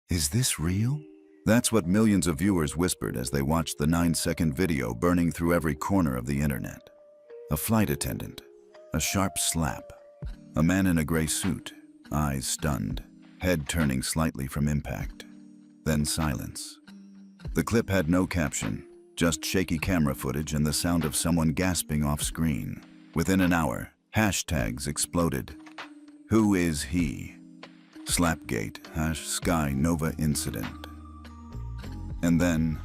Is this real? That's what millions of viewers whispered as they watched the 9-second video burning through every corner of the internet. A flight attendant, a sharp slap, a man in a gray suit, eyes stunned, head turning slightly from impact. Then silence. The clip had no caption, just shaky camera footage and the sound of someone gasping off screen. Within an hour, hashtags exploded. Who is he? Slapgate, Sky Nova incident. And then,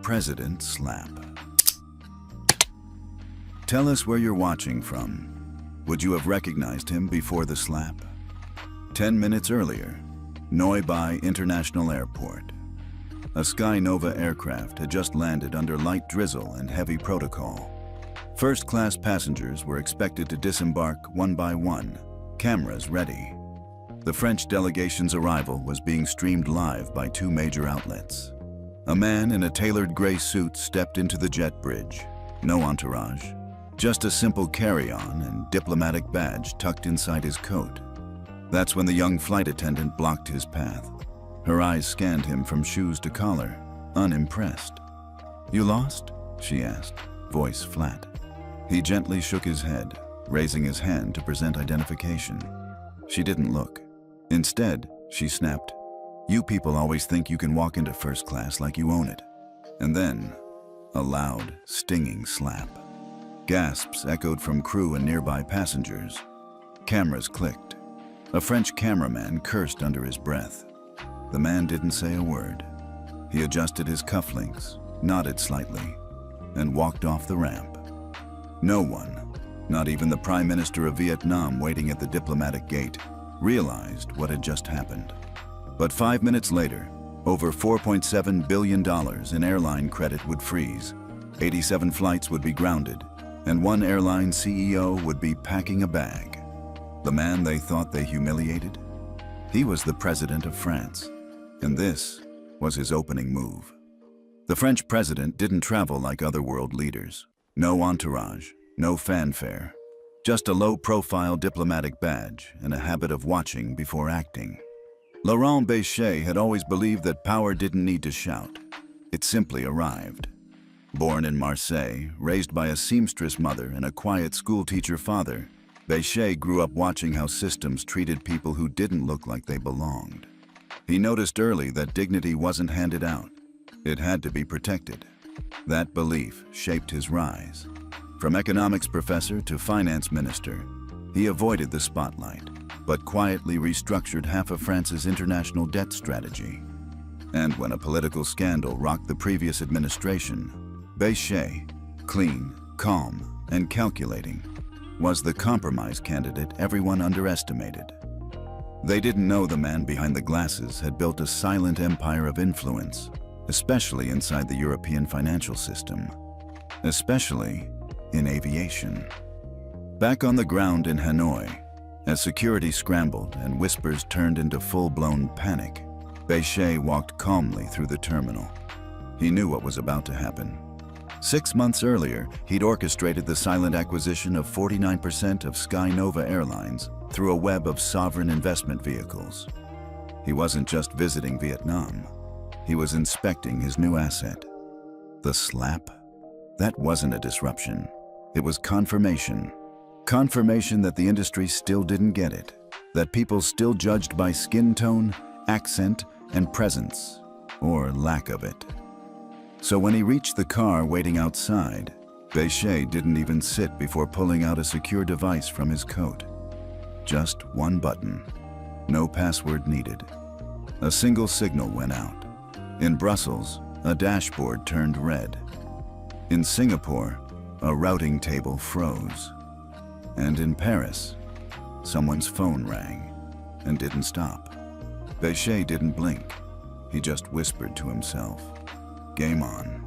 President Slap. Tell us where you're watching from. Would you have recognized him before the slap? 10 minutes earlier, Noi Bai International Airport. A Sky Nova aircraft had just landed under light drizzle and heavy protocol. First-class passengers were expected to disembark one by one, cameras ready. The French delegation's arrival was being streamed live by 2 major outlets. A man in a tailored gray suit stepped into the jet bridge. No entourage, just a simple carry-on and diplomatic badge tucked inside his coat. That's when the young flight attendant blocked his path. Her eyes scanned him from shoes to collar, unimpressed. "You lost?" she asked, voice flat. He gently shook his head, raising his hand to present identification. She didn't look. Instead, she snapped, "You people always think you can walk into first class like you own it." And then, a loud, stinging slap. Gasps echoed from crew and nearby passengers. Cameras clicked. A French cameraman cursed under his breath. The man didn't say a word. He adjusted his cufflinks, nodded slightly, and walked off the ramp. No one, not even the Prime Minister of Vietnam waiting at the diplomatic gate, realized what had just happened. But 5 minutes later, over $4.7 billion in airline credit would freeze, 87 flights would be grounded, and one airline CEO would be packing a bag. The man they thought they humiliated? He was the president of France, and this was his opening move. The French president didn't travel like other world leaders. No entourage, no fanfare, just a low-profile diplomatic badge and a habit of watching before acting. Laurent Bechet had always believed that power didn't need to shout. It simply arrived. Born in Marseille, raised by a seamstress mother and a quiet schoolteacher father, Bechet grew up watching how systems treated people who didn't look like they belonged. He noticed early that dignity wasn't handed out. It had to be protected. That belief shaped his rise. From economics professor to finance minister, he avoided the spotlight, but quietly restructured half of France's international debt strategy. And when a political scandal rocked the previous administration, Bechet, clean, calm, and calculating, was the compromise candidate everyone underestimated. They didn't know the man behind the glasses had built a silent empire of influence, especially inside the European financial system, especially in aviation. Back on the ground in Hanoi, as security scrambled and whispers turned into full-blown panic, Bechet walked calmly through the terminal. He knew what was about to happen. 6 months earlier, he'd orchestrated the silent acquisition of 49% of Sky Nova Airlines through a web of sovereign investment vehicles. He wasn't just visiting Vietnam. He was inspecting his new asset. The slap? That wasn't a disruption. It was confirmation. Confirmation that the industry still didn't get it, that people still judged by skin tone, accent, and presence, or lack of it. So when he reached the car waiting outside, Bechet didn't even sit before pulling out a secure device from his coat. Just one button. No password needed. A single signal went out. In Brussels, a dashboard turned red. In Singapore, a routing table froze. And in Paris, someone's phone rang and didn't stop. Bechet didn't blink. He just whispered to himself, "Game on."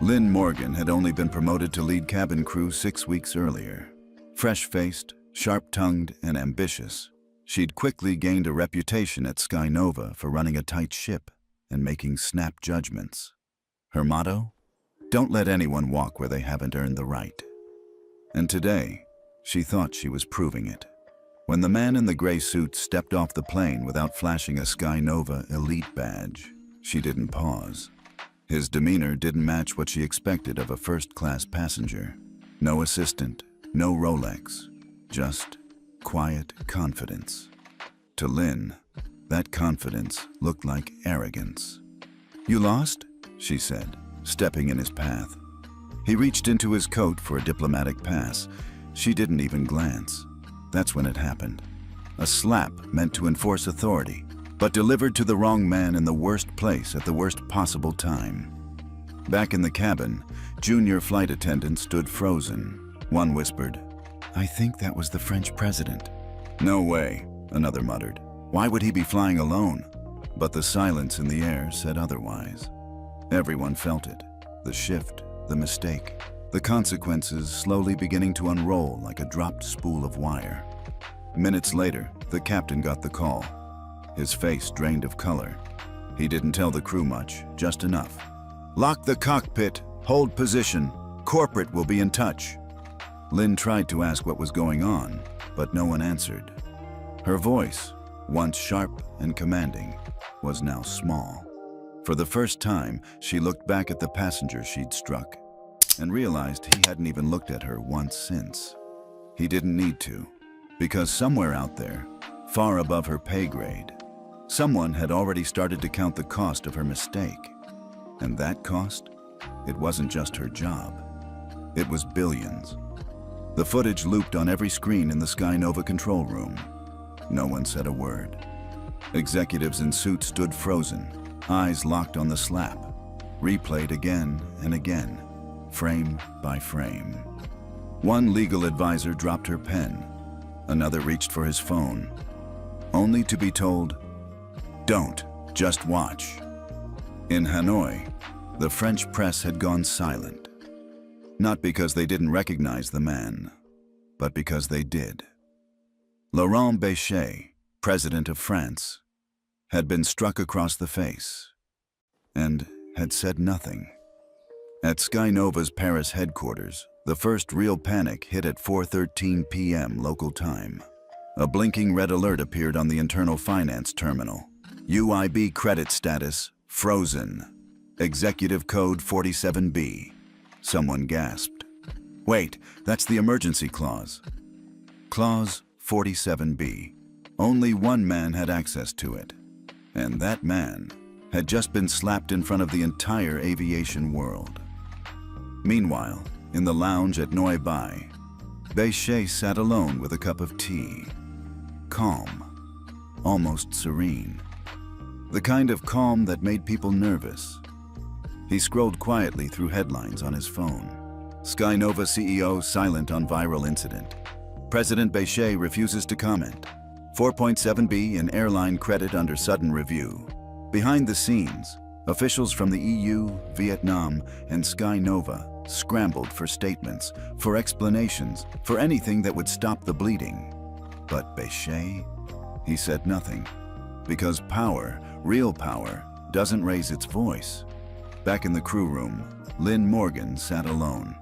Lynn Morgan had only been promoted to lead cabin crew 6 weeks earlier. Fresh-faced, sharp-tongued, and ambitious, she'd quickly gained a reputation at Sky Nova for running a tight ship and making snap judgments. Her motto? Don't let anyone walk where they haven't earned the right. And today, she thought she was proving it. When the man in the gray suit stepped off the plane without flashing a Sky Nova Elite badge, she didn't pause. His demeanor didn't match what she expected of a first-class passenger. No assistant, no Rolex, just quiet confidence. To Lynn, that confidence looked like arrogance. "You lost?" she said, stepping in his path. He reached into his coat for a diplomatic pass. She didn't even glance. That's when it happened. A slap meant to enforce authority, but delivered to the wrong man in the worst place at the worst possible time. Back in the cabin, junior flight attendants stood frozen. One whispered, "I think that was the French president." "No way," another muttered. "Why would he be flying alone?" But the silence in the air said otherwise. Everyone felt it. The shift, the mistake, the consequences slowly beginning to unroll like a dropped spool of wire. Minutes later, the captain got the call. His face drained of color. He didn't tell the crew much, just enough. "Lock the cockpit, hold position, corporate will be in touch." Lynn tried to ask what was going on, but no one answered. Her voice, once sharp and commanding, was now small. For the first time, she looked back at the passenger she'd struck and realized he hadn't even looked at her once since. He didn't need to, because somewhere out there, far above her pay grade, someone had already started to count the cost of her mistake. And that cost? It wasn't just her job. It was billions. The footage looped on every screen in the Sky Nova control room. No one said a word. Executives in suits stood frozen, eyes locked on the slap, replayed again and again, frame by frame. One legal advisor dropped her pen. Another reached for his phone, only to be told, "Don't, just watch." In Hanoi, the French press had gone silent. Not because they didn't recognize the man, but because they did. Laurent Bechet, president of France, had been struck across the face and had said nothing. At Sky Nova's Paris headquarters, the first real panic hit at 4:13 p.m. local time. A blinking red alert appeared on the internal finance terminal. UIB credit status frozen. Executive code 47B. Someone gasped. "Wait, that's the emergency clause." Clause 47B. Only one man had access to it. And that man had just been slapped in front of the entire aviation world. Meanwhile, in the lounge at Noi Bai, Bechet sat alone with a cup of tea. Calm, almost serene. The kind of calm that made people nervous. He scrolled quietly through headlines on his phone. Sky Nova CEO silent on viral incident. President Bechet refuses to comment. 4.7B in airline credit under sudden review. Behind the scenes, officials from the EU, Vietnam, and Sky Nova scrambled for statements, for explanations, for anything that would stop the bleeding. But Bechet? He said nothing. Because power, real power, doesn't raise its voice. Back in the crew room, Lynn Morgan sat alone.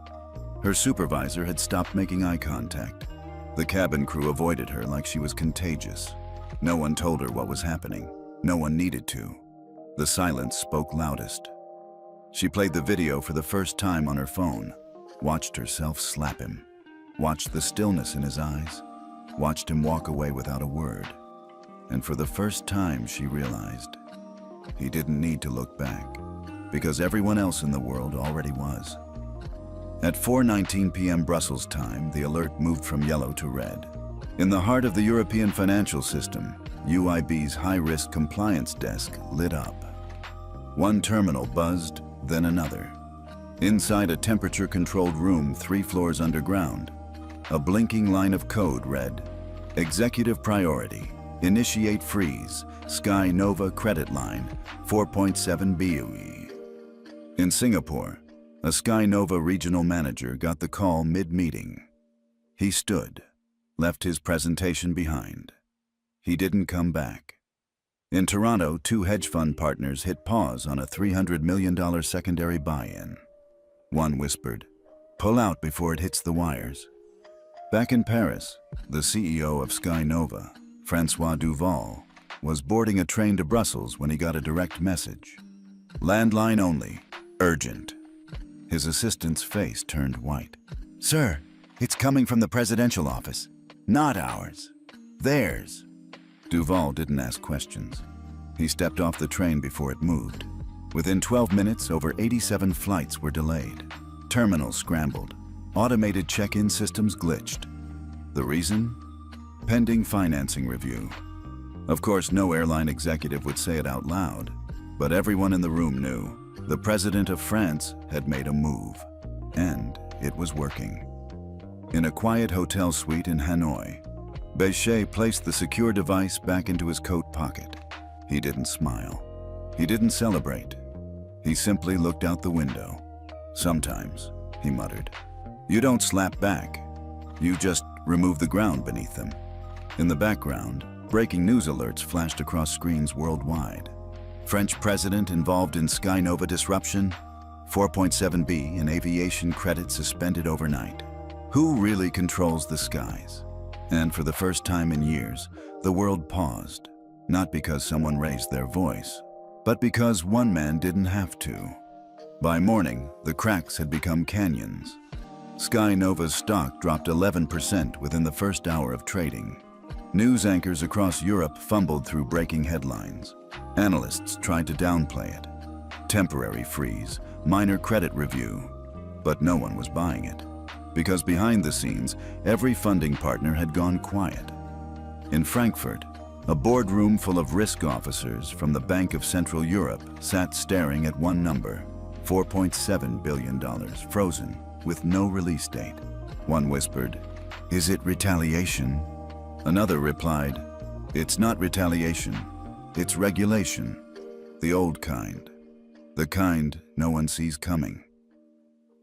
Her supervisor had stopped making eye contact. The cabin crew avoided her like she was contagious. No one told her what was happening. No one needed to. The silence spoke loudest. She played the video for the first time on her phone, watched herself slap him, watched the stillness in his eyes, watched him walk away without a word. And for the first time she realized he didn't need to look back, because everyone else in the world already was. At 4:19 p.m. Brussels time, the alert moved from yellow to red. In the heart of the European financial system, UIB's high-risk compliance desk lit up. One terminal buzzed, then another. Inside a temperature-controlled room 3 floors underground, a blinking line of code read, "Executive priority, initiate freeze, Sky Nova credit line, 4.7 BUE." In Singapore, a Sky Nova regional manager got the call mid-meeting. He stood, left his presentation behind. He didn't come back. In Toronto, 2 hedge fund partners hit pause on a $300 million secondary buy-in. One whispered, "Pull out before it hits the wires." Back in Paris, the CEO of Sky Nova, Francois Duval, was boarding a train to Brussels when he got a direct message. Landline only. Urgent. His assistant's face turned white. "Sir, it's coming from the presidential office. Not ours. Theirs." Duval didn't ask questions. He stepped off the train before it moved. Within 12 minutes, over 87 flights were delayed. Terminals scrambled. Automated check-in systems glitched. The reason? Pending financing review. Of course, no airline executive would say it out loud, but everyone in the room knew the President of France had made a move, and it was working. In a quiet hotel suite in Hanoi, Béchet placed the secure device back into his coat pocket. He didn't smile. He didn't celebrate. He simply looked out the window. "Sometimes," he muttered, "you don't slap back. You just remove the ground beneath them." In the background, breaking news alerts flashed across screens worldwide. French president involved in Sky Nova disruption, 4.7B in aviation credit suspended overnight. Who really controls the skies? And for the first time in years, the world paused, not because someone raised their voice, but because one man didn't have to. By morning, the cracks had become canyons. Sky Nova's stock dropped 11% within the first hour of trading. News anchors across Europe fumbled through breaking headlines. Analysts tried to downplay it. Temporary freeze, minor credit review. But no one was buying it. Because behind the scenes, every funding partner had gone quiet. In Frankfurt, a boardroom full of risk officers from the Bank of Central Europe sat staring at one number, $4.7 billion, frozen, with no release date. One whispered, "Is it retaliation?" Another replied, "It's not retaliation, it's regulation. The old kind. The kind no one sees coming."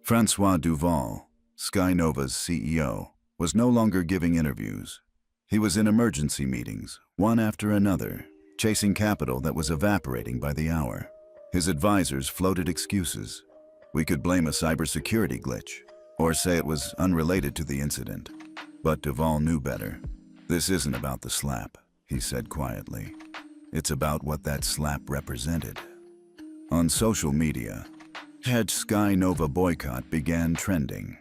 Francois Duval, Sky Nova's CEO, was no longer giving interviews. He was in emergency meetings, one after another, chasing capital that was evaporating by the hour. His advisors floated excuses. We could blame a cybersecurity glitch, or say it was unrelated to the incident. But Duval knew better. "This isn't about the slap," he said quietly. "It's about what that slap represented." On social media, #Sky Nova boycott began trending.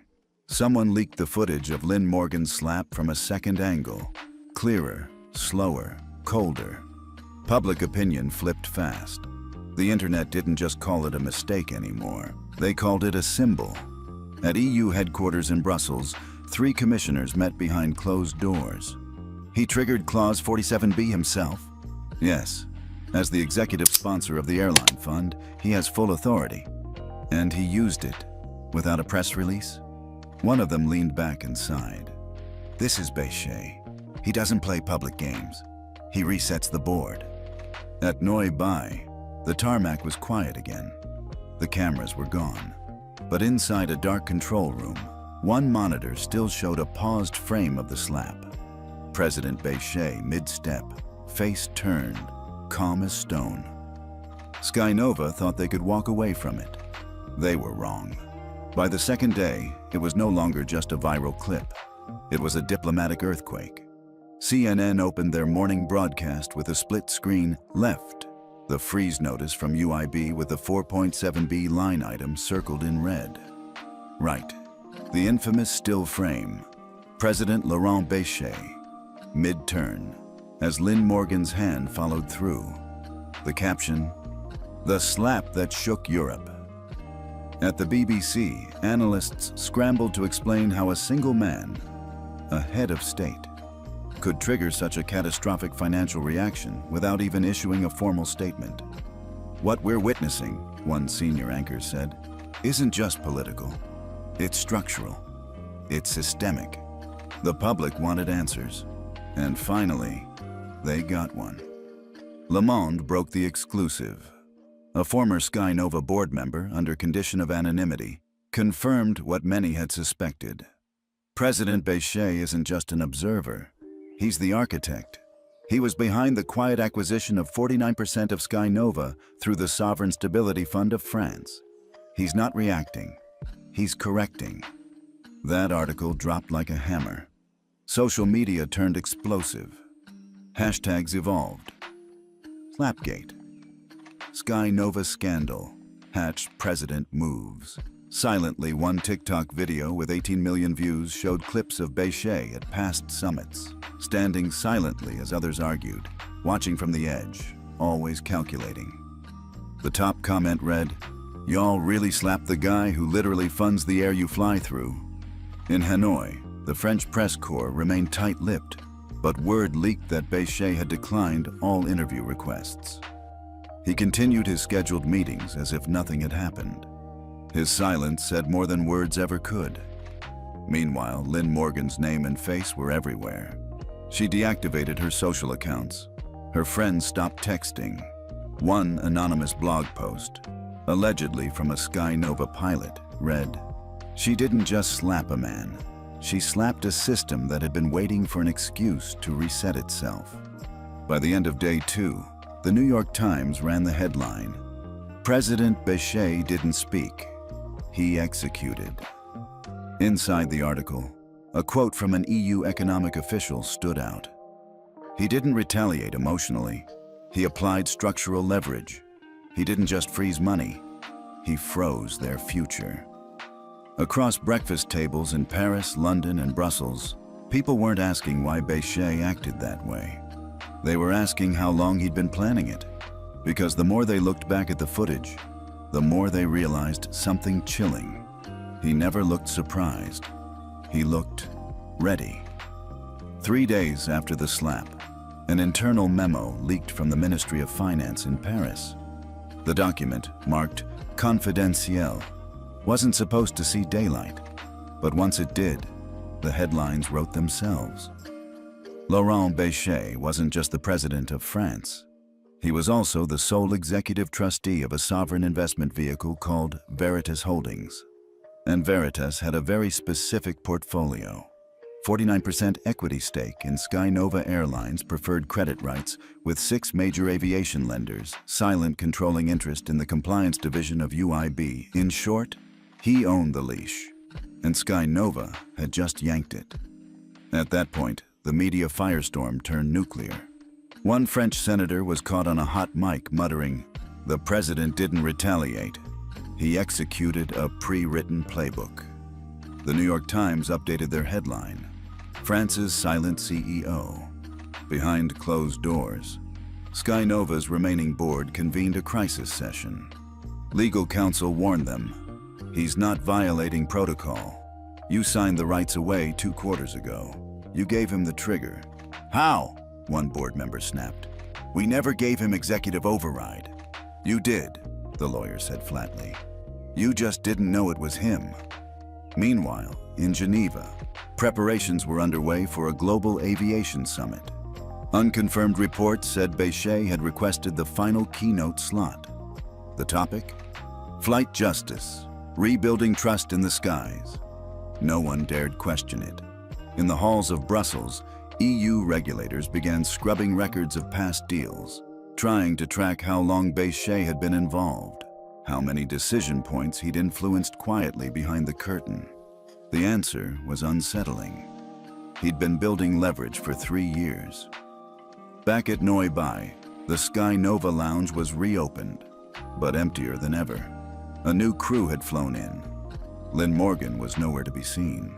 Someone leaked the footage of Lynn Morgan's slap from a second angle. Clearer, slower, colder. Public opinion flipped fast. The internet didn't just call it a mistake anymore. They called it a symbol. At EU headquarters in Brussels, 3 commissioners met behind closed doors. He triggered Clause 47B himself. Yes, as the executive sponsor of the airline fund, he has full authority. And he used it, without a press release. One of them leaned back and sighed. "This is Béchet. He doesn't play public games. He resets the board." At Neuilly, the tarmac was quiet again. The cameras were gone. But inside a dark control room, one monitor still showed a paused frame of the slap. President Béchet mid-step, face turned, calm as stone. Sky Nova thought they could walk away from it. They were wrong. By the second day, it was no longer just a viral clip. It was a diplomatic earthquake. CNN opened their morning broadcast with a split-screen left, the freeze notice from UIB with the 4.7B line item circled in red. Right, the infamous still frame. President Laurent Béchet, mid-turn, as Lynn Morgan's hand followed through. The caption, "The slap that shook Europe." At the BBC, analysts scrambled to explain how a single man, a head of state, could trigger such a catastrophic financial reaction without even issuing a formal statement. "What we're witnessing," one senior anchor said, "isn't just political. It's structural. It's systemic." The public wanted answers. And finally, they got one. Le Monde broke the exclusive. A former Sky Nova board member, under condition of anonymity, confirmed what many had suspected. President Béchet isn't just an observer. He's the architect. He was behind the quiet acquisition of 49% of Sky Nova through the Sovereign Stability Fund of France. He's not reacting. He's correcting. That article dropped like a hammer. Social media turned explosive. Hashtags evolved. Slapgate. Sky Nova scandal. President moves. Silently, one TikTok video with 18 million views showed clips of Bechet at past summits, standing silently as others argued, watching from the edge, always calculating. The top comment read, "Y'all really slapped the guy who literally funds the air you fly through." In Hanoi, the French press corps remained tight-lipped, but word leaked that Bechet had declined all interview requests. He continued his scheduled meetings as if nothing had happened. His silence said more than words ever could. Meanwhile, Lynn Morgan's name and face were everywhere. She deactivated her social accounts. Her friends stopped texting. One anonymous blog post, allegedly from a Sky Nova pilot, read, "She didn't just slap a man. She slapped a system that had been waiting for an excuse to reset itself." By the end of day 2, the New York Times ran the headline, "President Bechet didn't speak. He executed." Inside the article, a quote from an EU economic official stood out. "He didn't retaliate emotionally. He applied structural leverage. He didn't just freeze money. He froze their future." Across breakfast tables in Paris, London, and Brussels, people weren't asking why Bechet acted that way. They were asking how long he'd been planning it, because the more they looked back at the footage, the more they realized something chilling. He never looked surprised. He looked ready. 3 days after the slap, an internal memo leaked from the Ministry of Finance in Paris. The document, marked confidentiel, wasn't supposed to see daylight, but once it did, the headlines wrote themselves. Laurent Bechet wasn't just the president of France. He was also the sole executive trustee of a sovereign investment vehicle called Veritas Holdings. And Veritas had a very specific portfolio. 49% equity stake in Sky Nova Airlines preferred credit rights with 6 major aviation lenders, silent controlling interest in the compliance division of UIB. In short, he owned the leash, and Sky Nova had just yanked it. At that point, the media firestorm turned nuclear. One French senator was caught on a hot mic muttering, "The president didn't retaliate. He executed a pre-written playbook." The New York Times updated their headline, "France's silent CEO." Behind closed doors, Sky Nova's remaining board convened a crisis session. Legal counsel warned them, "He's not violating protocol. You signed the rights away 2 quarters ago. You gave him the trigger." "How?" one board member snapped. "We never gave him executive override." "You did," the lawyer said flatly. "You just didn't know it was him." Meanwhile, in Geneva, preparations were underway for a global aviation summit. Unconfirmed reports said Bechet had requested the final keynote slot. The topic? Flight justice, rebuilding trust in the skies. No one dared question it. In the halls of Brussels, EU regulators began scrubbing records of past deals, trying to track how long Bechet had been involved, how many decision points he'd influenced quietly behind the curtain. The answer was unsettling. He'd been building leverage for 3 years. Back at Neuilly, the Sky Nova lounge was reopened, but emptier than ever. A new crew had flown in. Lynn Morgan was nowhere to be seen.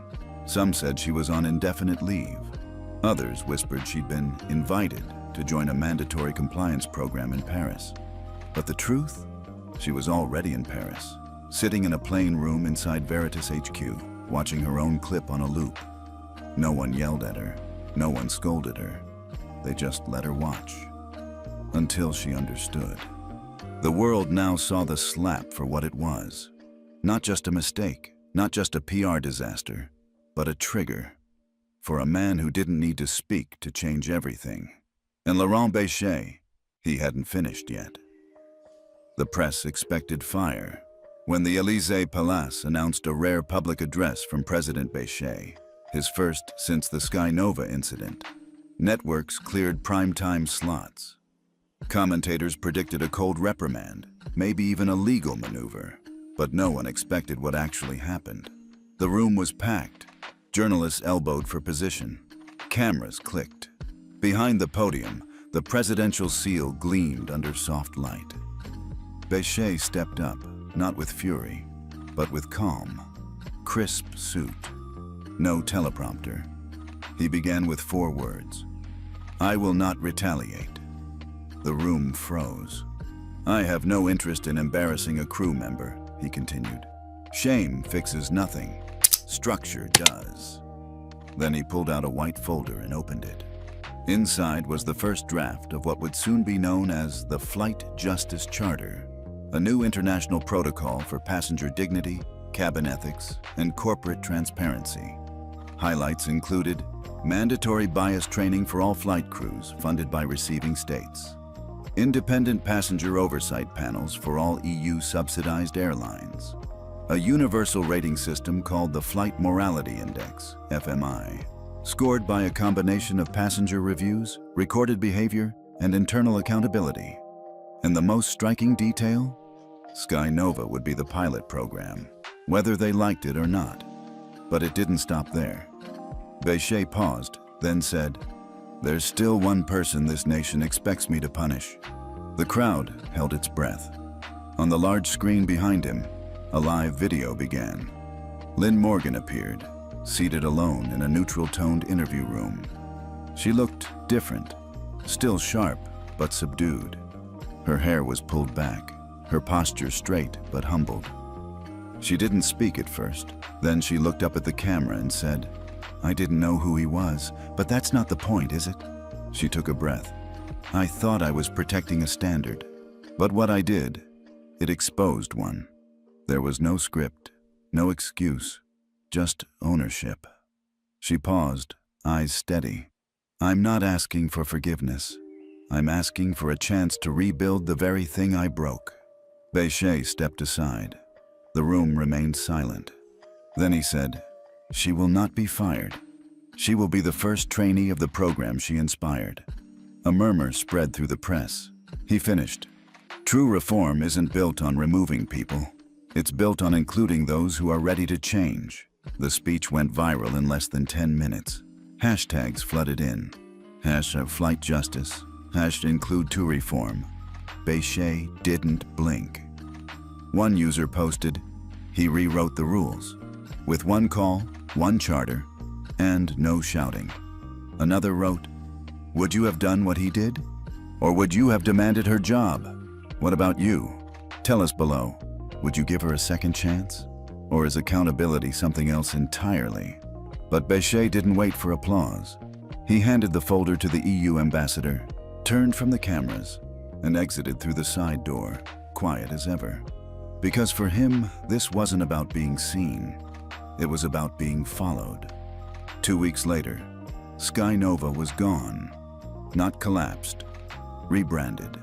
Some said she was on indefinite leave. Others whispered she'd been invited to join a mandatory compliance program in Paris. But the truth? She was already in Paris, sitting in a plain room inside Veritas HQ, watching her own clip on a loop. No one yelled at her. No one scolded her. They just let her watch. Until she understood. The world now saw the slap for what it was. Not just a mistake, not just a PR disaster, but a trigger for a man who didn't need to speak to change everything. And Laurent Bechet, he hadn't finished yet. The press expected fire when the Élysée Palace announced a rare public address from President Bechet, his first since the Sky Nova incident. Networks cleared primetime slots. Commentators predicted a cold reprimand, maybe even a legal maneuver, but no one expected what actually happened. The room was packed. Journalists elbowed for position. Cameras clicked. Behind the podium, the presidential seal gleamed under soft light. Bechet stepped up, not with fury, but with calm. Crisp suit. No teleprompter. He began with 4 words. "I will not retaliate." The room froze. "I have no interest in embarrassing a crew member," he continued. "Shame fixes nothing. Structure does." Then he pulled out a white folder and opened it. Inside was the first draft of what would soon be known as the Flight Justice Charter, a new international protocol for passenger dignity, cabin ethics, and corporate transparency. Highlights included mandatory bias training for all flight crews funded by receiving states, independent passenger oversight panels for all EU-subsidized airlines, a universal rating system called the Flight Morality Index, FMI, scored by a combination of passenger reviews, recorded behavior, and internal accountability. And the most striking detail? Sky Nova would be the pilot program, whether they liked it or not. But it didn't stop there. Bechet paused, then said, "There's still one person this nation expects me to punish." The crowd held its breath. On the large screen behind him, a live video began. Lynn Morgan appeared, seated alone in a neutral-toned interview room. She looked different, still sharp but subdued. Her hair was pulled back, her posture straight but humbled. She didn't speak at first. Then she looked up at the camera and said, "I didn't know who he was, but that's not the point, is it?" She took a breath. "I thought I was protecting a standard, but what I did, it exposed one." There was no script, no excuse, just ownership. She paused, eyes steady. "I'm not asking for forgiveness. I'm asking for a chance to rebuild the very thing I broke." Bechet stepped aside. The room remained silent. Then he said, "She will not be fired. She will be the first trainee of the program she inspired." A murmur spread through the press. He finished, "True reform isn't built on removing people. It's built on including those who are ready to change." The speech went viral in less than 10 minutes. Hashtags flooded in. #Flight Justice, #Include2Reform. Bechet didn't blink. One user posted, "He rewrote the rules. With one call, one charter, and no shouting." Another wrote, "Would you have done what he did? Or would you have demanded her job? What about you? Tell us below. Would you give her a second chance? Or is accountability something else entirely?" But Bechet didn't wait for applause. He handed the folder to the EU ambassador, turned from the cameras, and exited through the side door, quiet as ever. Because for him, this wasn't about being seen. It was about being followed. 2 weeks later, Sky Nova was gone. Not collapsed, rebranded.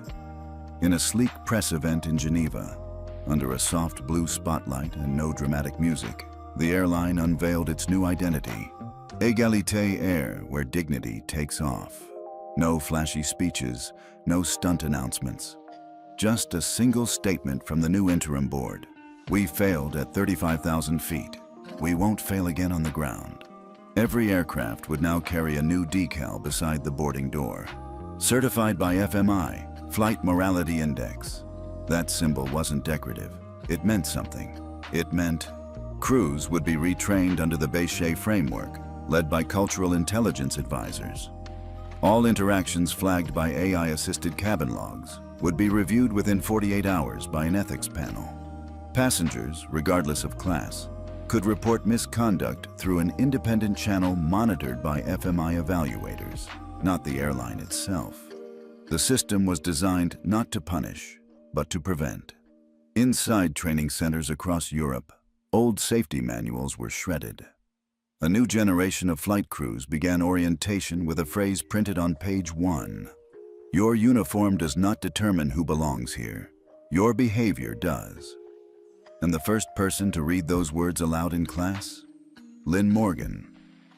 In a sleek press event in Geneva, under a soft blue spotlight and no dramatic music, the airline unveiled its new identity. Égalité Air, where dignity takes off. No flashy speeches, no stunt announcements. Just a single statement from the new interim board. "We failed at 35,000 feet. We won't fail again on the ground." Every aircraft would now carry a new decal beside the boarding door. Certified by FMI, Flight Morality Index. That symbol wasn't decorative. It meant something. It meant crews would be retrained under the Bechet framework, led by cultural intelligence advisors. All interactions flagged by AI-assisted cabin logs would be reviewed within 48 hours by an ethics panel. Passengers, regardless of class, could report misconduct through an independent channel monitored by FMI evaluators, not the airline itself. The system was designed not to punish, but to prevent. Inside training centers across Europe, old safety manuals were shredded. A new generation of flight crews began orientation with a phrase printed on page 1. "Your uniform does not determine who belongs here. Your behavior does." And the first person to read those words aloud in class? Lynn Morgan,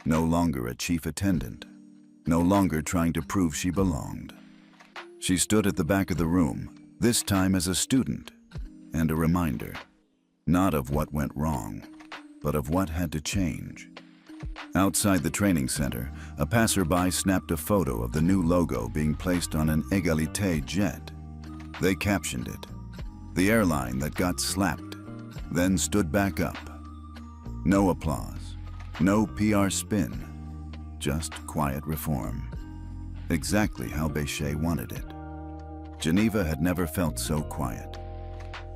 no longer a chief attendant, no longer trying to prove she belonged. She stood at the back of the room, this time as a student, and a reminder, not of what went wrong, but of what had to change. Outside the training center, a passerby snapped a photo of the new logo being placed on an Égalité jet. They captioned it, "The airline that got slapped, then stood back up." No applause, no PR spin, just quiet reform. Exactly how Bechet wanted it. Geneva had never felt so quiet.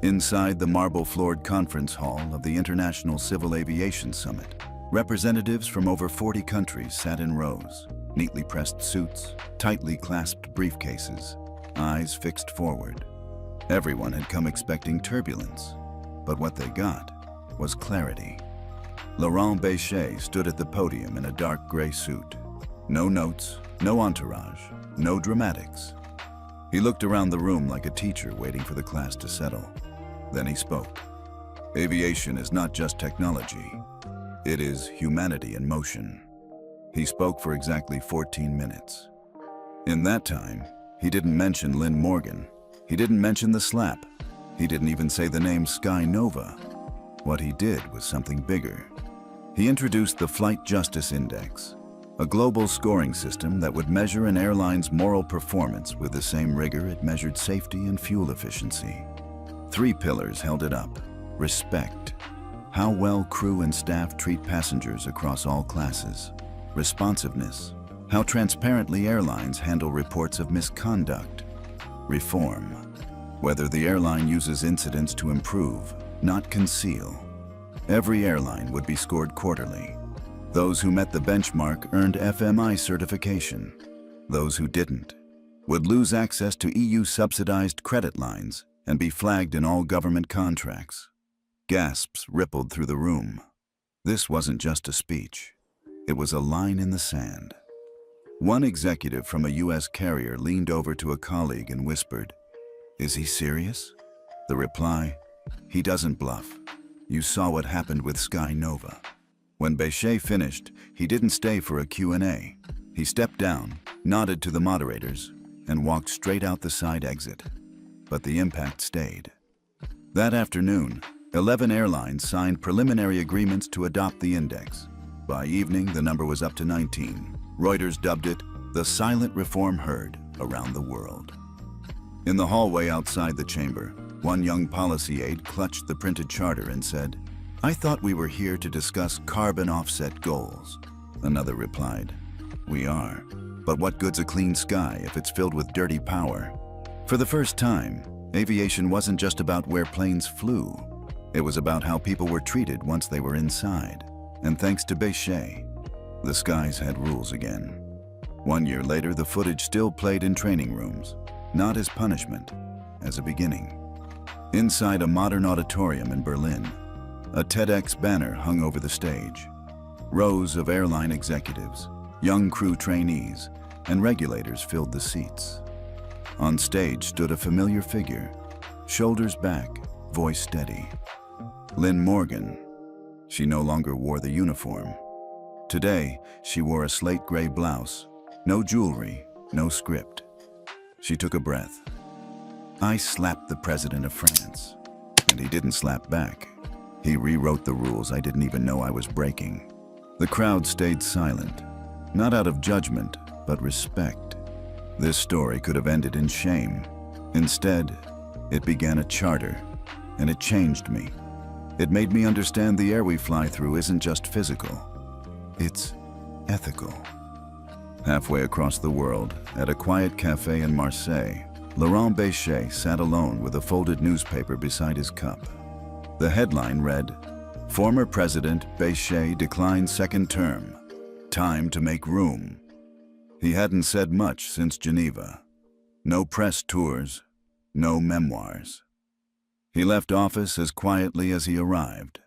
Inside the marble-floored conference hall of the International Civil Aviation Summit, representatives from over 40 countries sat in rows, neatly pressed suits, tightly clasped briefcases, eyes fixed forward. Everyone had come expecting turbulence, but what they got was clarity. Laurent Bechet stood at the podium in a dark gray suit. No notes, no entourage, no dramatics. He looked around the room like a teacher waiting for the class to settle. Then he spoke. Aviation is not just technology. It is humanity in motion. He spoke for exactly 14 minutes. In that time, he didn't mention Lynn Morgan. He didn't mention the slap. He didn't even say the name Sky Nova. What he did was something bigger. He introduced the Flight Justice Index, a global scoring system that would measure an airline's moral performance with the same rigor it measured safety and fuel efficiency. 3 pillars held it up. Respect. How well crew and staff treat passengers across all classes. Responsiveness. How transparently airlines handle reports of misconduct. Reform. Whether the airline uses incidents to improve, not conceal. Every airline would be scored quarterly. Those who met the benchmark earned FMI certification. Those who didn't would lose access to EU-subsidized credit lines and be flagged in all government contracts. Gasps rippled through the room. This wasn't just a speech. It was a line in the sand. One executive from a U.S. carrier leaned over to a colleague and whispered, "Is he serious?" The reply, "He doesn't bluff. You saw what happened with Sky Nova." When Bechet finished, he didn't stay for a Q&A. He stepped down, nodded to the moderators, and walked straight out the side exit. But the impact stayed. That afternoon, 11 airlines signed preliminary agreements to adopt the index. By evening, the number was up to 19. Reuters dubbed it the silent reform heard around the world. In the hallway outside the chamber, one young policy aide clutched the printed charter and said, "I thought we were here to discuss carbon offset goals." Another replied, "We are, but what good's a clean sky if it's filled with dirty power?" For the first time, aviation wasn't just about where planes flew. It was about how people were treated once they were inside. And thanks to Bechet, the skies had rules again. 1 year later, the footage still played in training rooms, not as punishment, as a beginning. Inside a modern auditorium in Berlin, a TEDx banner hung over the stage. Rows of airline executives, young crew trainees, and regulators filled the seats. On stage stood a familiar figure, shoulders back, voice steady. Lynn Morgan. She no longer wore the uniform. Today, she wore a slate gray blouse, no jewelry, no script. She took a breath. "I slapped the President of France." And he didn't slap back. He rewrote the rules I didn't even know I was breaking. The crowd stayed silent, not out of judgment, but respect. This story could have ended in shame. Instead, it began a charter, and it changed me. It made me understand the air we fly through isn't just physical. It's ethical. Halfway across the world, at a quiet cafe in Marseille, Laurent Bechet sat alone with a folded newspaper beside his cup. The headline read, "Former President Bechet declines second term. Time to make room." He hadn't said much since Geneva. No press tours, no memoirs. He left office as quietly as he arrived.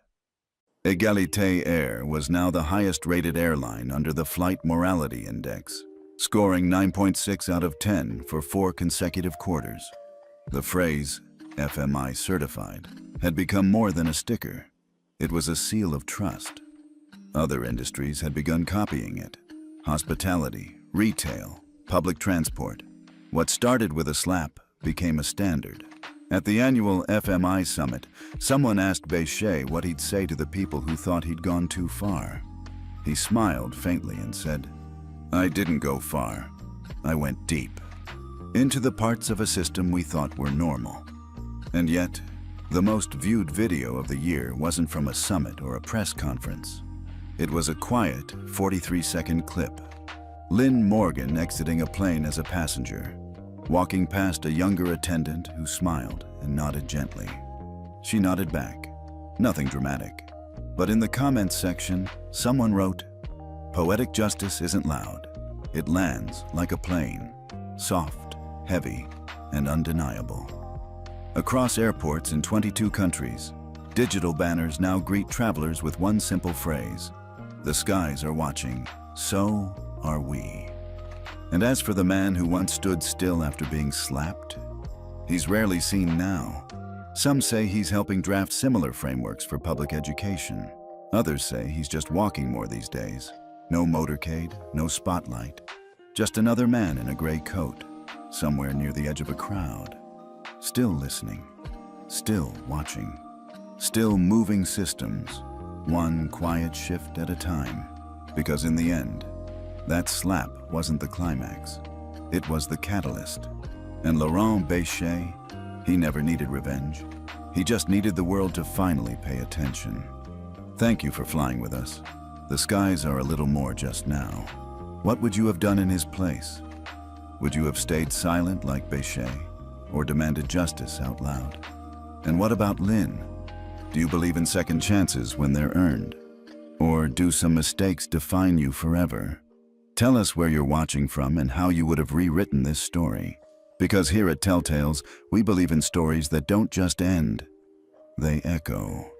Égalité Air was now the highest-rated airline under the Flight Morality Index, scoring 9.6 out of 10 for 4 consecutive quarters. The phrase, FMI certified, had become more than a sticker. It was a seal of trust. Other industries had begun copying it. Hospitality, retail, public transport. What started with a slap became a standard. At the annual FMI summit, someone asked Bechet what he'd say to the people who thought he'd gone too far. He smiled faintly and said, "I didn't go far. I went deep, into the parts of a system we thought were normal." And yet, the most viewed video of the year wasn't from a summit or a press conference. It was a quiet 43-second clip. Lynn Morgan exiting a plane as a passenger, walking past a younger attendant who smiled and nodded gently. She nodded back. Nothing dramatic. But in the comments section, someone wrote, "Poetic justice isn't loud. It lands like a plane, soft, heavy, and undeniable." Across airports in 22 countries, digital banners now greet travelers with one simple phrase: "The skies are watching, so are we." And as for the man who once stood still after being slapped, he's rarely seen now. Some say he's helping draft similar frameworks for public education. Others say he's just walking more these days. No motorcade, no spotlight. Just another man in a gray coat, somewhere near the edge of a crowd. Still listening, still watching, still moving systems, one quiet shift at a time. Because in the end, that slap wasn't the climax. It was the catalyst. And Laurent Bechet, he never needed revenge. He just needed the world to finally pay attention. Thank you for flying with us. The skies are a little more just now. What would you have done in his place? Would you have stayed silent like Bechet, or demanded justice out loud? And what about Lynn? Do you believe in second chances when they're earned? Or do some mistakes define you forever? Tell us where you're watching from and how you would have rewritten this story. Because here at Telltales, we believe in stories that don't just end, they echo.